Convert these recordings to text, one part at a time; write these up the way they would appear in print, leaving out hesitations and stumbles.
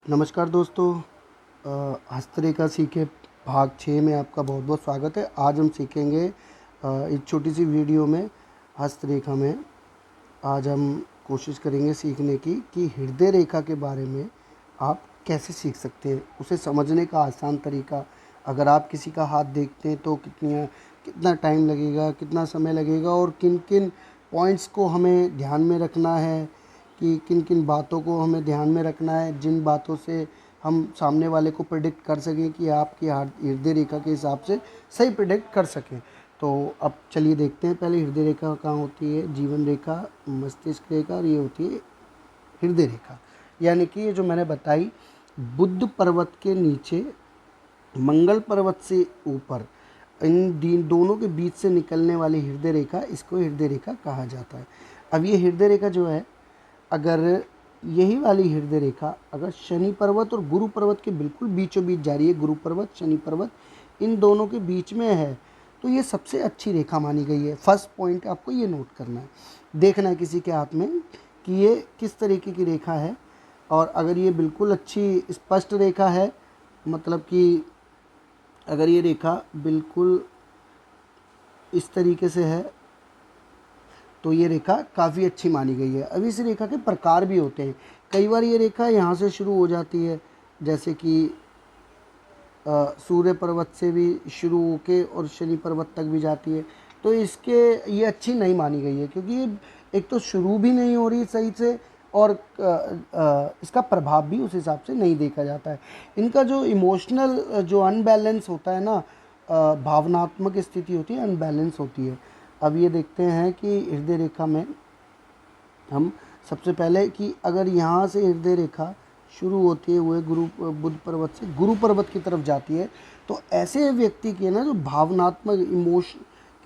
नमस्कार दोस्तों। हस्तरेखा सीखे भाग 6 में आपका बहुत बहुत स्वागत है। आज हम सीखेंगे एक छोटी सी वीडियो में हस्तरेखा में आज हम कोशिश करेंगे सीखने की कि हृदय रेखा के बारे में आप कैसे सीख सकते हैं, उसे समझने का आसान तरीका। अगर आप किसी का हाथ देखते हैं तो कितना टाइम लगेगा, कितना समय लगेगा और किन किन पॉइंट्स को हमें ध्यान में रखना है, कि किन किन बातों को हमें ध्यान में रखना है, जिन बातों से हम सामने वाले को प्रेडिक्ट कर सकें कि आपकी हृदय रेखा के हिसाब से सही प्रेडिक्ट कर सकें। तो अब चलिए देखते हैं। पहले हृदय रेखा कहाँ होती है? जीवन रेखा, मस्तिष्क रेखा, और ये होती है हृदय रेखा। यानी कि ये जो मैंने बताई, बुद्ध पर्वत के नीचे मंगल पर्वत से ऊपर इन दोनों के बीच से निकलने वाली हृदय रेखा, इसको हृदय रेखा कहा जाता है। अब ये हृदय रेखा जो है, अगर यही वाली हृदय रेखा अगर शनि पर्वत और गुरु पर्वत के बिल्कुल बीचों बीच जा रही है, गुरु पर्वत शनि पर्वत इन दोनों के बीच में है, तो ये सबसे अच्छी रेखा मानी गई है। फर्स्ट पॉइंट आपको ये नोट करना है, देखना है किसी के हाथ में कि ये किस तरीके की रेखा है। और अगर ये बिल्कुल अच्छी स्पष्ट रेखा है, मतलब कि अगर ये रेखा बिल्कुल इस तरीके से है, तो ये रेखा काफ़ी अच्छी मानी गई है। अब इस रेखा के प्रकार भी होते हैं। कई बार ये रेखा यहाँ से शुरू हो जाती है, जैसे कि सूर्य पर्वत से भी शुरू होके और शनि पर्वत तक भी जाती है। तो ये अच्छी नहीं मानी गई है, क्योंकि ये एक तो शुरू भी नहीं हो रही सही से, और इसका प्रभाव भी उस हिसाब से नहीं देखा जाता है। इनका जो इमोशनल जो अनबैलेंस होता है ना, भावनात्मक स्थिति होती है, अनबैलेंस होती है। अब ये देखते हैं कि हृदय रेखा में हम सबसे पहले कि अगर यहाँ से हृदय रेखा शुरू होती है हुए बुध पर्वत से गुरु पर्वत की तरफ जाती है, तो ऐसे व्यक्ति के ना जो भावनात्मक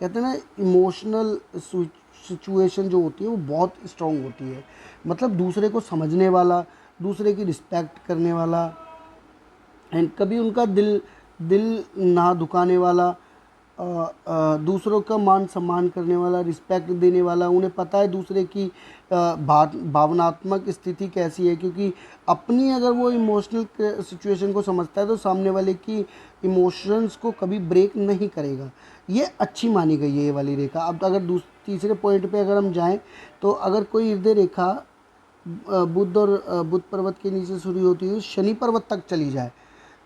कहते हैं ना, इमोशनल सिचुएशन जो होती है वो बहुत स्ट्रांग होती है। मतलब दूसरे को समझने वाला, दूसरे की रिस्पेक्ट करने वाला, एंड कभी उनका दिल ना दुखाने वाला, दूसरों का मान सम्मान करने वाला, रिस्पेक्ट देने वाला। उन्हें पता है दूसरे की भावनात्मक स्थिति कैसी है, क्योंकि अपनी अगर वो इमोशनल सिचुएशन को समझता है तो सामने वाले की इमोशंस को कभी ब्रेक नहीं करेगा। ये अच्छी मानी गई है ये वाली रेखा। अब अगर तीसरे पॉइंट पे अगर हम जाएं, तो अगर कोई हृदय रेखा बुध पर्वत के नीचे शुरू होती है, शनि पर्वत तक चली जाए,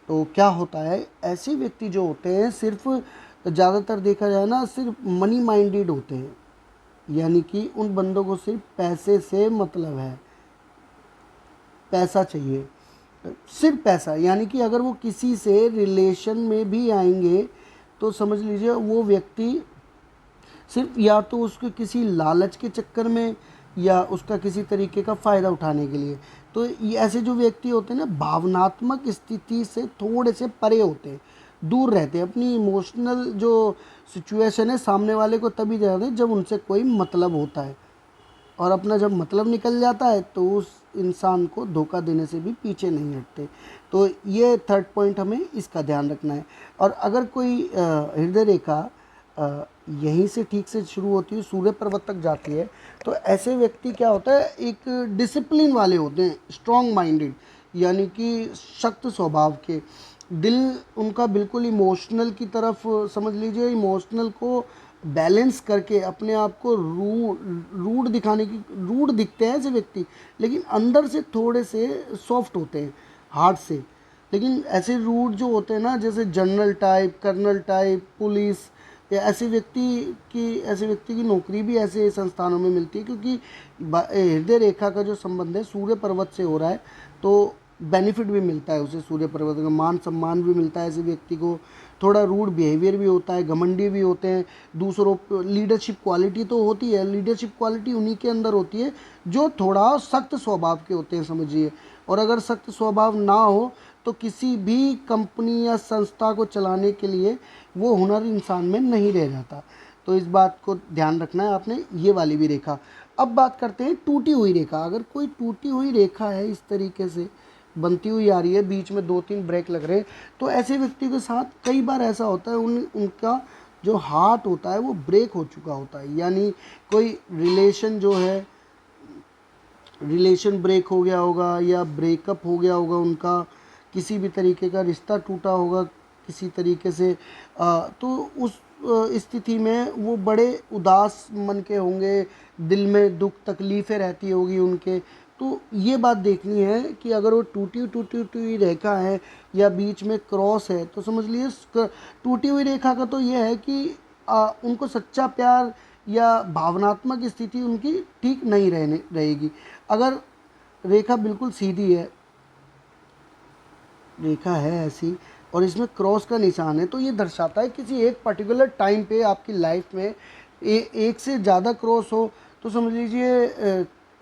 तो क्या होता है, ऐसे व्यक्ति जो होते हैं सिर्फ, ज़्यादातर देखा जाए ना, सिर्फ मनी माइंडेड होते हैं। यानी कि उन बंदों को सिर्फ पैसे से मतलब है, पैसा चाहिए, सिर्फ पैसा। यानी कि अगर वो किसी से रिलेशन में भी आएंगे तो समझ लीजिए वो व्यक्ति सिर्फ या तो उसके किसी लालच के चक्कर में, या उसका किसी तरीके का फ़ायदा उठाने के लिए। तो ये ऐसे जो व्यक्ति होते हैं ना, भावनात्मक स्थिति से थोड़े से परे होते हैं, दूर रहते हैं। अपनी इमोशनल जो सिचुएशन है सामने वाले को तभी जानते हैं जब उनसे कोई मतलब होता है, और अपना जब मतलब निकल जाता है तो उस इंसान को धोखा देने से भी पीछे नहीं हटते। तो ये थर्ड पॉइंट हमें इसका ध्यान रखना है। और अगर कोई हृदय रेखा यहीं से ठीक से शुरू होती है, सूर्य पर्वत तक जाती है, तो ऐसे व्यक्ति क्या होता है, एक डिसिप्लिन वाले होते हैं, स्ट्रॉन्ग माइंडेड, यानी कि शक्त स्वभाव के। दिल उनका बिल्कुल इमोशनल की तरफ, समझ लीजिए इमोशनल को बैलेंस करके अपने आप को रूड रूड दिखते हैं ऐसे व्यक्ति, लेकिन अंदर से थोड़े से सॉफ्ट होते हैं, हार्ड से। लेकिन ऐसे रूड जो होते हैं ना, जैसे general type, colonel type, police, या ऐसे व्यक्ति की नौकरी भी ऐसे संस्थानों में मिलती है, क्योंकि हृदय रेखा का जो संबंध है सूर्य पर्वत से हो रहा है, तो बेनिफिट भी मिलता है उसे, सूर्य पर्वत का मान सम्मान भी मिलता है ऐसे व्यक्ति को। थोड़ा रूड बिहेवियर भी होता है, घमंडी भी होते हैं, दूसरों लीडरशिप क्वालिटी तो होती है, लीडरशिप क्वालिटी उन्हीं के अंदर होती है जो थोड़ा सख्त स्वभाव के होते हैं, समझिए। और अगर सख्त स्वभाव ना हो तो किसी भी कंपनी या संस्था को चलाने के लिए वो हुनर इंसान में नहीं रह जाता। तो इस बात को ध्यान रखना है आपने, ये वाली भी रेखा। अब बात करते हैं टूटी हुई रेखा। अगर कोई टूटी हुई रेखा है, इस तरीके से बनती हुई आ रही है, बीच में 2-3 ब्रेक लग रहे हैं, तो ऐसे व्यक्ति के साथ कई बार ऐसा होता है, उनका जो हार्ट होता है वो ब्रेक हो चुका होता है। यानी कोई रिलेशन जो है रिलेशन ब्रेक हो गया होगा या ब्रेकअप हो गया होगा उनका, किसी भी तरीके का रिश्ता टूटा होगा किसी तरीके से, तो उस स्थिति में वो बड़े उदास मन के होंगे, दिल में दुख तकलीफ़ें रहती होगी उनके। तो ये बात देखनी है कि अगर वो टूटी टूटी हुई रेखा है या बीच में क्रॉस है, तो समझ लीजिए टूटी हुई रेखा का तो ये है कि उनको सच्चा प्यार या भावनात्मक स्थिति उनकी ठीक नहीं रहेगी। अगर रेखा बिल्कुल सीधी है, रेखा है ऐसी और इसमें क्रॉस का निशान है, तो ये दर्शाता है किसी एक पर्टिकुलर टाइम पे आपकी लाइफ में एक से ज़्यादा क्रॉस हो तो समझ लीजिए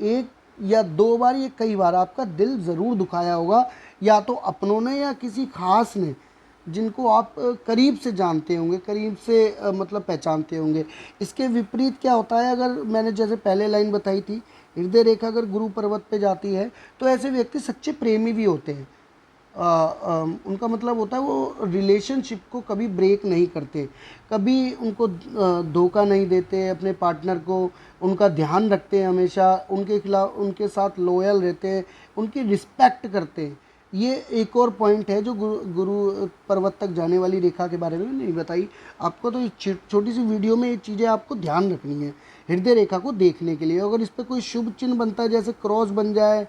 एक या दो बार या कई बार आपका दिल ज़रूर दुखाया होगा, या तो अपनों ने या किसी खास ने, जिनको आप करीब से जानते होंगे, करीब से मतलब पहचानते होंगे। इसके विपरीत क्या होता है, अगर मैंने जैसे पहले लाइन बताई थी, हृदय रेखा अगर गुरु पर्वत पे जाती है तो ऐसे व्यक्ति सच्चे प्रेमी भी होते हैं। उनका मतलब होता है वो रिलेशनशिप को कभी ब्रेक नहीं करते, कभी उनको धोखा नहीं देते अपने पार्टनर को, उनका ध्यान रखते हैं हमेशा, उनके खिलाफ उनके साथ लॉयल रहते हैं, उनकी रिस्पेक्ट करते हैं। ये एक और पॉइंट है जो गुरु पर्वत तक जाने वाली रेखा के बारे में नहीं बताई आपको, तो छोटी सी वीडियो में ये चीज़ें आपको ध्यान रखनी है हृदय रेखा को देखने के लिए। अगर इस पर कोई शुभ चिन्ह बनता है, जैसे क्रॉस बन जाए,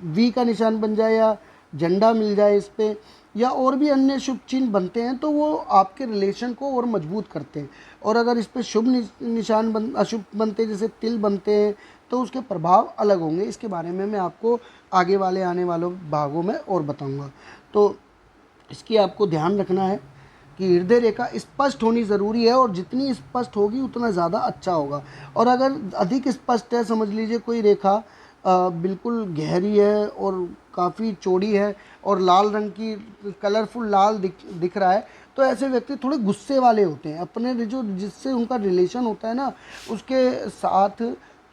वी का निशान बन जाए या झंडा मिल जाए इस पर, या और भी अन्य शुभ चिन्ह बनते हैं, तो वो आपके रिलेशन को और मजबूत करते हैं। और अगर इस पर शुभ निशान अशुभ बनते हैं, जैसे तिल बनते हैं, तो उसके प्रभाव अलग होंगे। इसके बारे में मैं आपको आगे वाले आने वालों भागों में और बताऊंगा। तो इसकी आपको ध्यान रखना है कि हृदय रेखा स्पष्ट होनी ज़रूरी है, और जितनी स्पष्ट होगी उतना ज़्यादा अच्छा होगा। और अगर अधिक स्पष्ट है, समझ लीजिए कोई रेखा बिल्कुल गहरी है और काफ़ी चौड़ी है और लाल रंग की कलरफुल लाल दिख रहा है, तो ऐसे व्यक्ति थोड़े गुस्से वाले होते हैं। अपने जो जिससे उनका रिलेशन होता है ना, उसके साथ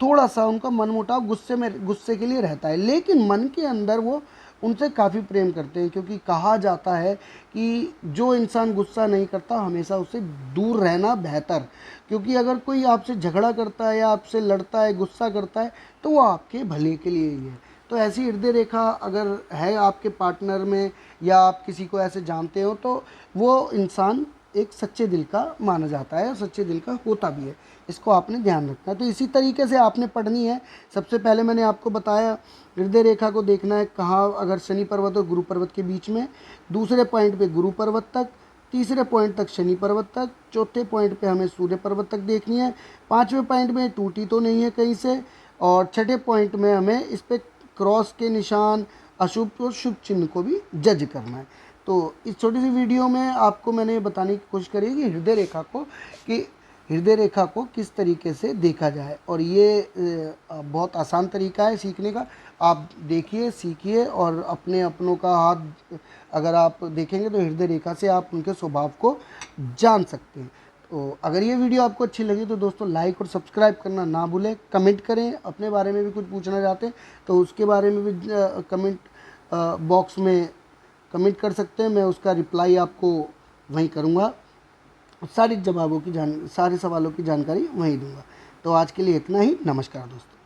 थोड़ा सा उनका मनमुटाव गुस्से के लिए रहता है, लेकिन मन के अंदर वो उनसे काफ़ी प्रेम करते हैं, क्योंकि कहा जाता है कि जो इंसान गुस्सा नहीं करता हमेशा उससे दूर रहना बेहतर, क्योंकि अगर कोई आपसे झगड़ा करता है या आपसे लड़ता है, गुस्सा करता है, तो वो आपके भले के लिए ही है। तो ऐसी हृदय रेखा अगर है आपके पार्टनर में या आप किसी को ऐसे जानते हो, तो वो इंसान एक सच्चे दिल का माना जाता है, सच्चे दिल का होता भी है। इसको आपने ध्यान रखना है। तो इसी तरीके से आपने पढ़नी है। सबसे पहले मैंने आपको बताया हृदय रेखा को देखना है कहाँ, अगर शनि पर्वत और गुरु पर्वत के बीच में, दूसरे पॉइंट पे गुरु पर्वत तक, तीसरे पॉइंट तक शनि पर्वत तक, चौथे पॉइंट पे हमें सूर्य पर्वत तक देखनी है, पाँचवें पॉइंट में टूटी तो नहीं है कहीं से, और छठे पॉइंट में हमें इस पर क्रॉस के निशान, अशुभ और शुभ चिन्ह को भी जज करना है। तो इस छोटी सी वीडियो में आपको मैंने बताने की कोशिश करी कि हृदय रेखा को किस तरीके से देखा जाए, और ये बहुत आसान तरीका है सीखने का। आप देखिए, सीखिए, और अपनों का हाथ अगर आप देखेंगे तो हृदय रेखा से आप उनके स्वभाव को जान सकते हैं। तो अगर ये वीडियो आपको अच्छी लगी तो दोस्तों लाइक और सब्सक्राइब करना ना भूलें। कमेंट करें, अपने बारे में भी कुछ पूछना चाहते हैं तो उसके बारे में भी कमेंट बॉक्स में कमेंट कर सकते हैं, मैं उसका रिप्लाई आपको वहीं करूँगा। सारे सवालों की जानकारी वहीं दूंगा। तो आज के लिए इतना ही। नमस्कार दोस्तों।